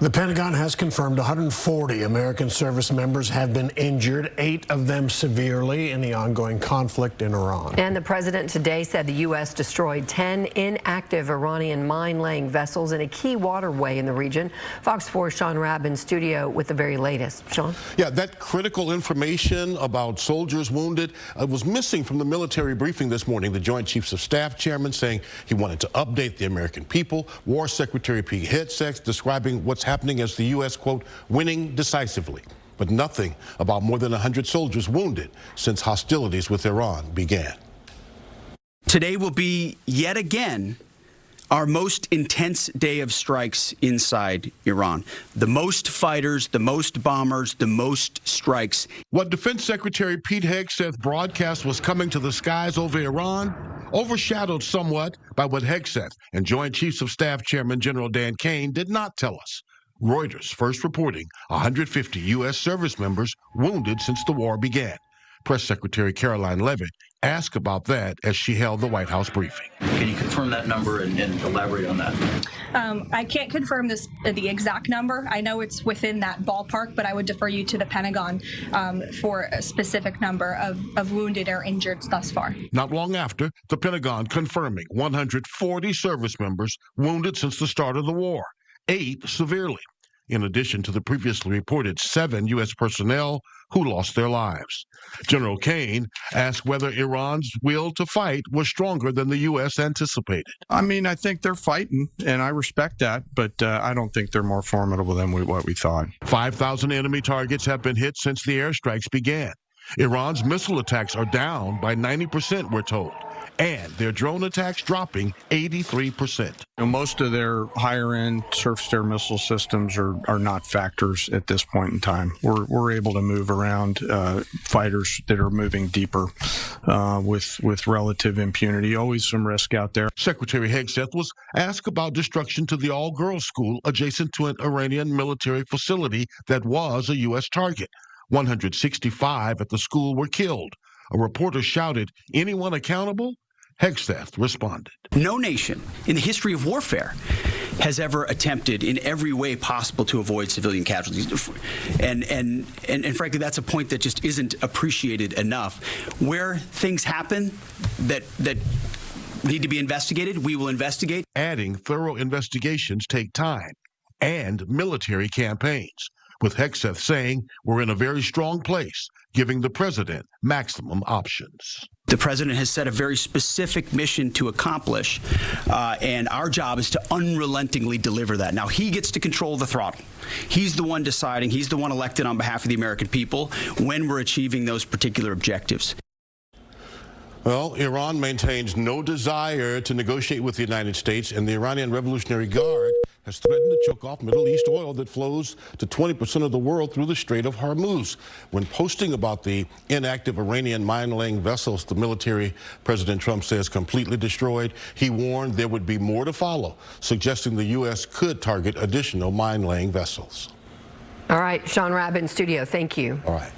The Pentagon has confirmed 140 American service members have been injured, 8 of them severely, in the ongoing conflict in Iran. And the president today said the U.S. destroyed 10 inactive Iranian mine-laying vessels in a key waterway in the region. Fox 4's Sean Rabb in studio with the very latest. Sean? Yeah, that critical information about soldiers wounded was missing from the military briefing this morning. The Joint Chiefs of Staff chairman saying he wanted to update the American people. War Secretary Pete Hegseth describing what's happening as the U.S., quote, winning decisively. But nothing about more than 100 soldiers wounded since hostilities with Iran began. Today will be, yet again, our most intense day of strikes inside Iran. The most fighters, the most bombers, the most strikes. What Defense Secretary Pete Hegseth broadcast was coming to the skies over Iran, overshadowed somewhat by what Hegseth and Joint Chiefs of Staff Chairman General Dan Kane did not tell us. Reuters first reporting 150 U.S. service members wounded since the war began. Press Secretary Caroline Leavitt asked about that as she held the White House briefing. Can you confirm that number and elaborate on that? I can't confirm the exact number. I know it's within that ballpark, but I would defer you to the Pentagon for a specific number of wounded or injured thus far. Not long after, the Pentagon confirming 140 service members wounded since the start of the war, 8 severely, in addition to the previously reported 7 U.S. personnel who lost their lives. General Kane asked whether Iran's will to fight was stronger than the U.S. anticipated. I mean, I think they're fighting, and I respect that, but I don't think they're more formidable than what we thought. 5,000 enemy targets have been hit since the airstrikes began. Iran's missile attacks are down by 90%, we're told, and their drone attacks dropping 83%. Most of their higher-end surface-to-air missile systems are not factors at this point in time. We're able to move around fighters that are moving deeper with relative impunity. Always some risk out there. Secretary Hegseth was asked about destruction to the all-girls school adjacent to an Iranian military facility that was a U.S. target. 165 at the school were killed. A reporter shouted, "Anyone accountable?" Hegseth responded. No nation in the history of warfare has ever attempted in every way possible to avoid civilian casualties. And frankly, that's a point that just isn't appreciated enough. Where things happen that need to be investigated, we will investigate. Adding thorough investigations take time and military campaigns, with Hegseth saying we're in a very strong place, giving the president maximum options. The president has set a very specific mission to accomplish, and our job is to unrelentingly deliver that. Now, he gets to control the throttle. He's the one deciding, he's the one elected on behalf of the American people when we're achieving those particular objectives. Well, Iran maintains no desire to negotiate with the United States, and the Iranian Revolutionary Guard has threatened to choke off Middle East oil that flows to 20% of the world through the Strait of Hormuz. When posting about the inactive Iranian mine-laying vessels the military, President Trump says, completely destroyed, he warned there would be more to follow, suggesting the U.S. could target additional mine-laying vessels. All right, Sean Rabb in studio. Thank you. All right.